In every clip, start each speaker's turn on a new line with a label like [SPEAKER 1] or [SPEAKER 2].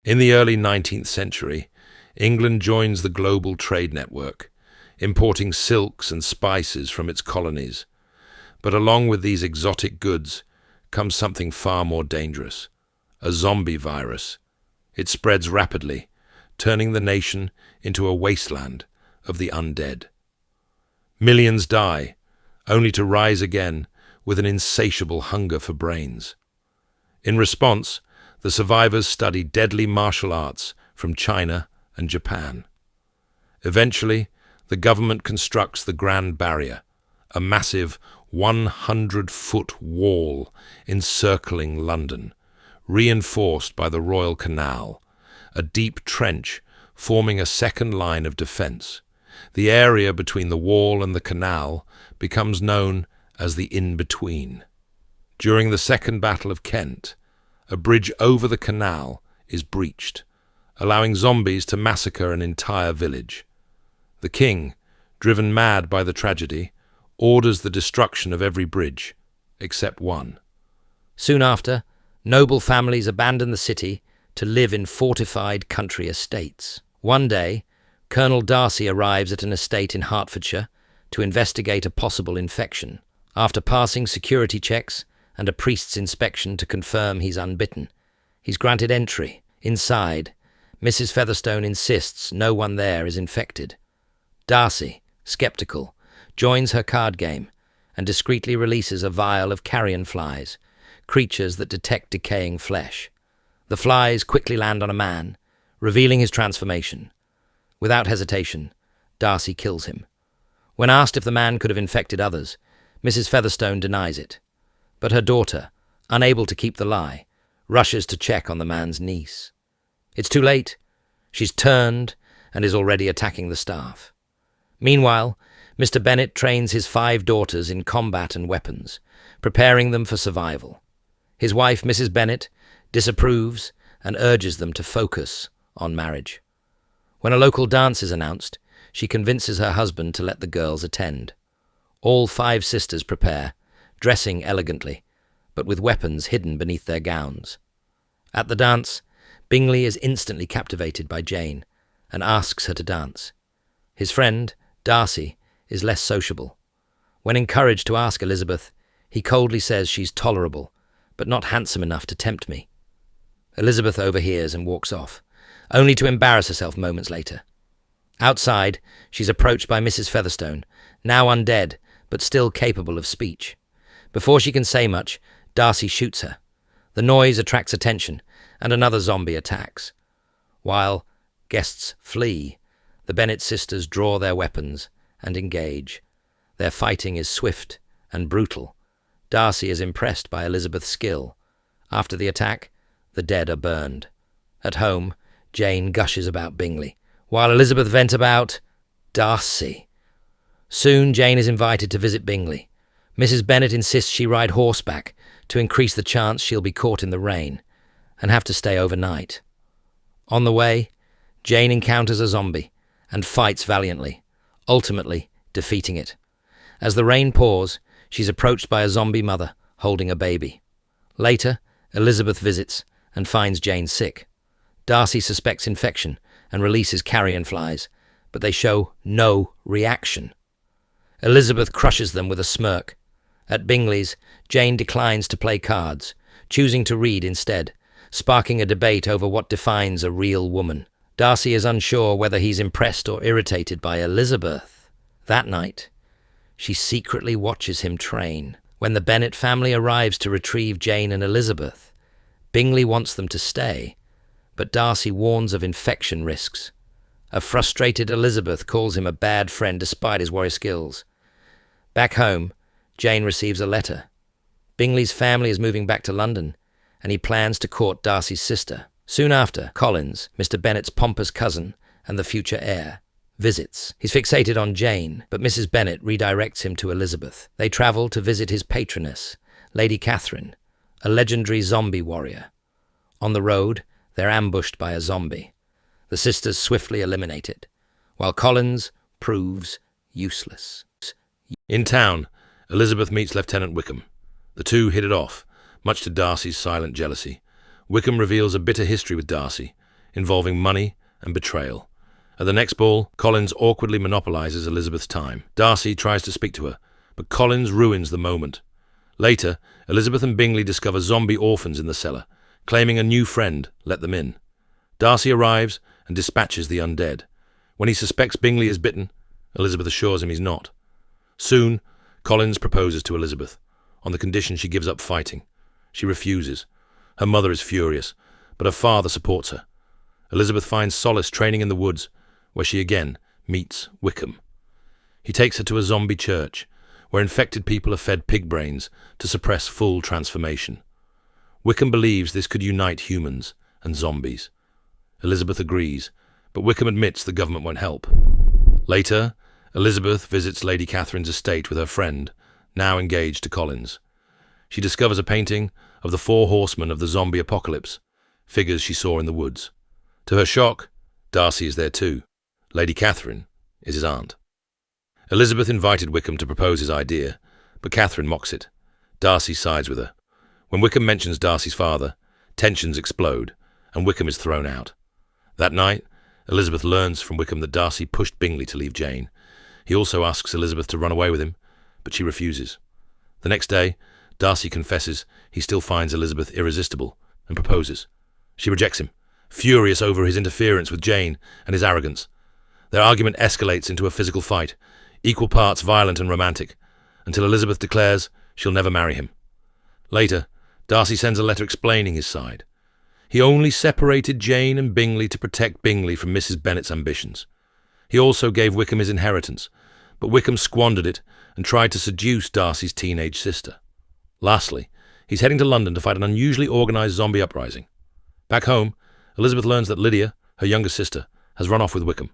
[SPEAKER 1] In the early 19th century, England joins the global trade network, importing silks and spices from its colonies. But along with these exotic goods comes something far more dangerous: a zombie virus. It spreads rapidly, turning the nation into a wasteland of the undead. Millions die, only to rise again with an insatiable hunger for brains. In response, the survivors study deadly martial arts from China and Japan. Eventually, the government constructs the Grand Barrier, a massive 100-foot wall encircling London, reinforced by the Royal Canal, a deep trench forming a second line of defence. The area between the wall and the canal becomes known as the In-Between. During the Second Battle of Kent, a bridge over the canal is breached, allowing zombies to massacre an entire village. The king, driven mad by the tragedy, orders the destruction of every bridge, except one.
[SPEAKER 2] Soon after, noble families abandon the city to live in fortified country estates. One day, Colonel Darcy arrives at an estate in Hertfordshire to investigate a possible infection. After passing security checks and a priest's inspection to confirm he's unbitten, he's granted entry. Inside, Mrs. Featherstone insists no one there is infected. Darcy, skeptical, joins her card game and discreetly releases a vial of carrion flies, creatures that detect decaying flesh. The flies quickly land on a man, revealing his transformation. Without hesitation, Darcy kills him. When asked if the man could have infected others, Mrs. Featherstone denies it. But her daughter, unable to keep the lie, rushes to check on the man's niece. It's too late. She's turned and is already attacking the staff. Meanwhile, Mr. Bennet trains his 5 daughters in combat and weapons, preparing them for survival. His wife, Mrs. Bennet, disapproves and urges them to focus on marriage. When a local dance is announced, she convinces her husband to let the girls attend. All 5 sisters prepare, dressing elegantly, but with weapons hidden beneath their gowns. At the dance, Bingley is instantly captivated by Jane and asks her to dance. His friend, Darcy, is less sociable. When encouraged to ask Elizabeth, he coldly says she's tolerable, but not handsome enough to tempt me. Elizabeth overhears and walks off, only to embarrass herself moments later. Outside, she's approached by Mrs. Featherstone, now undead, but still capable of speech. Before she can say much, Darcy shoots her. The noise attracts attention, and another zombie attacks. While guests flee, the Bennet sisters draw their weapons and engage. Their fighting is swift and brutal. Darcy is impressed by Elizabeth's skill. After the attack, the dead are burned. At home, Jane gushes about Bingley, while Elizabeth vents about Darcy. Soon, Jane is invited to visit Bingley. Mrs. Bennet insists she ride horseback to increase the chance she'll be caught in the rain and have to stay overnight. On the way, Jane encounters a zombie and fights valiantly, ultimately defeating it. As the rain pours, she's approached by a zombie mother holding a baby. Later, Elizabeth visits and finds Jane sick. Darcy suspects infection and releases carrion flies, but they show no reaction. Elizabeth crushes them with a smirk. At Bingley's, Jane declines to play cards, choosing to read instead, sparking a debate over what defines a real woman. Darcy is unsure whether he's impressed or irritated by Elizabeth. That night, she secretly watches him train. When the Bennet family arrives to retrieve Jane and Elizabeth, Bingley wants them to stay, but Darcy warns of infection risks. A frustrated Elizabeth calls him a bad friend despite his warrior skills. Back home, Jane receives a letter. Bingley's family is moving back to London, and he plans to court Darcy's sister. Soon after, Collins, Mr. Bennet's pompous cousin and the future heir, visits. He's fixated on Jane, but Mrs. Bennet redirects him to Elizabeth. They travel to visit his patroness, Lady Catherine, a legendary zombie warrior. On the road, they're ambushed by a zombie. The sisters swiftly eliminate it, while Collins proves useless.
[SPEAKER 1] In town, Elizabeth meets Lieutenant Wickham. The two hit it off, much to Darcy's silent jealousy. Wickham reveals a bitter history with Darcy, involving money and betrayal. At the next ball, Collins awkwardly monopolizes Elizabeth's time. Darcy tries to speak to her, but Collins ruins the moment. Later, Elizabeth and Bingley discover zombie orphans in the cellar, claiming a new friend let them in. Darcy arrives and dispatches the undead. When he suspects Bingley is bitten, Elizabeth assures him he's not. Soon, Collins proposes to Elizabeth, on the condition she gives up fighting. She refuses. Her mother is furious, but her father supports her. Elizabeth finds solace training in the woods, where she again meets Wickham. He takes her to a zombie church, where infected people are fed pig brains to suppress full transformation. Wickham believes this could unite humans and zombies. Elizabeth agrees, but Wickham admits the government won't help. Later, Elizabeth visits Lady Catherine's estate with her friend, now engaged to Collins. She discovers a painting of the Four Horsemen of the zombie apocalypse, figures she saw in the woods. To her shock, Darcy is there too. Lady Catherine is his aunt. Elizabeth invited Wickham to propose his idea, but Catherine mocks it. Darcy sides with her. When Wickham mentions Darcy's father, tensions explode, and Wickham is thrown out. That night, Elizabeth learns from Wickham that Darcy pushed Bingley to leave Jane. He also asks Elizabeth to run away with him, but she refuses. The next day, Darcy confesses he still finds Elizabeth irresistible and proposes. She rejects him, furious over his interference with Jane and his arrogance. Their argument escalates into a physical fight, equal parts violent and romantic, until Elizabeth declares she'll never marry him. Later, Darcy sends a letter explaining his side. He only separated Jane and Bingley to protect Bingley from Mrs. Bennet's ambitions. He also gave Wickham his inheritance, but Wickham squandered it and tried to seduce Darcy's teenage sister. Lastly, he's heading to London to fight an unusually organised zombie uprising. Back home, Elizabeth learns that Lydia, her younger sister, has run off with Wickham.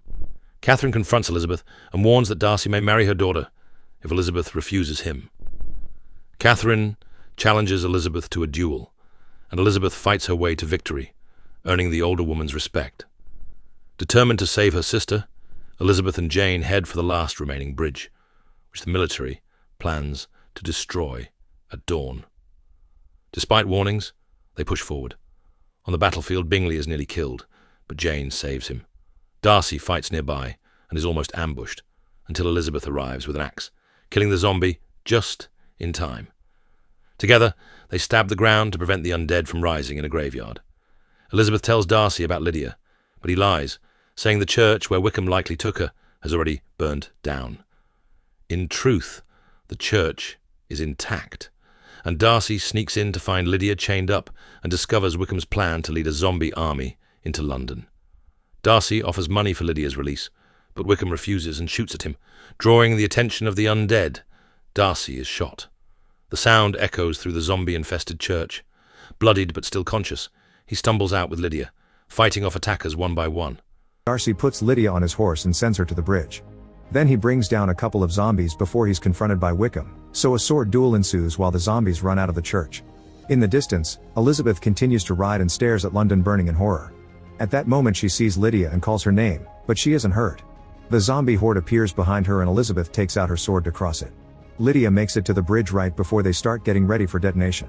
[SPEAKER 1] Catherine confronts Elizabeth and warns that Darcy may marry her daughter if Elizabeth refuses him. Catherine challenges Elizabeth to a duel, and Elizabeth fights her way to victory, earning the older woman's respect. Determined to save her sister, Elizabeth and Jane head for the last remaining bridge, which the military plans to destroy at dawn. Despite warnings, they push forward. On the battlefield, Bingley is nearly killed, but Jane saves him. Darcy fights nearby and is almost ambushed, until Elizabeth arrives with an axe, killing the zombie just in time. Together, they stab the ground to prevent the undead from rising in a graveyard. Elizabeth tells Darcy about Lydia, but he lies, saying the church where Wickham likely took her has already burned down. In truth, the church is intact, and Darcy sneaks in to find Lydia chained up and discovers Wickham's plan to lead a zombie army into London. Darcy offers money for Lydia's release, but Wickham refuses and shoots at him, drawing the attention of the undead. Darcy is shot. The sound echoes through the zombie-infested church. Bloodied but still conscious, he stumbles out with Lydia, fighting off attackers one by one.
[SPEAKER 3] Darcy puts Lydia on his horse and sends her to the bridge. Then he brings down a couple of zombies before he's confronted by Wickham, so a sword duel ensues while the zombies run out of the church. In the distance, Elizabeth continues to ride and stares at London burning in horror. At that moment she sees Lydia and calls her name, but she isn't hurt. The zombie horde appears behind her and Elizabeth takes out her sword to cross it. Lydia makes it to the bridge right before they start getting ready for detonation.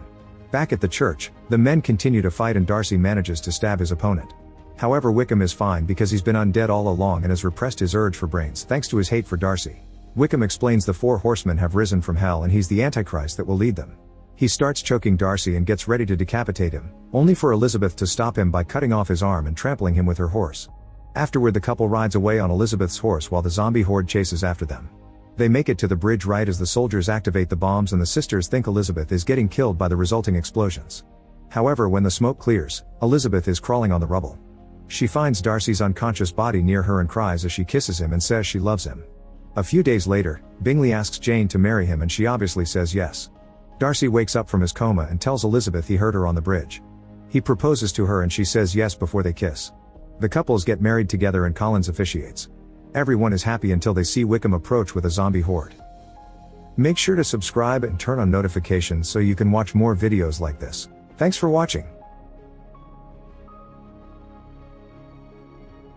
[SPEAKER 3] Back at the church, the men continue to fight and Darcy manages to stab his opponent. However, Wickham is fine because he's been undead all along and has repressed his urge for brains thanks to his hate for Darcy. Wickham explains the Four Horsemen have risen from hell and he's the Antichrist that will lead them. He starts choking Darcy and gets ready to decapitate him, only for Elizabeth to stop him by cutting off his arm and trampling him with her horse. Afterward, the couple rides away on Elizabeth's horse while the zombie horde chases after them. They make it to the bridge right as the soldiers activate the bombs and the sisters think Elizabeth is getting killed by the resulting explosions. However, when the smoke clears, Elizabeth is crawling on the rubble. She finds Darcy's unconscious body near her and cries as she kisses him and says she loves him. A few days later, Bingley asks Jane to marry him and she obviously says yes. Darcy wakes up from his coma and tells Elizabeth he heard her on the bridge. He proposes to her and she says yes before they kiss. The couples get married together and Collins officiates. Everyone is happy until they see Wickham approach with a zombie horde. Make sure to subscribe and turn on notifications so you can watch more videos like this. Thanks for watching.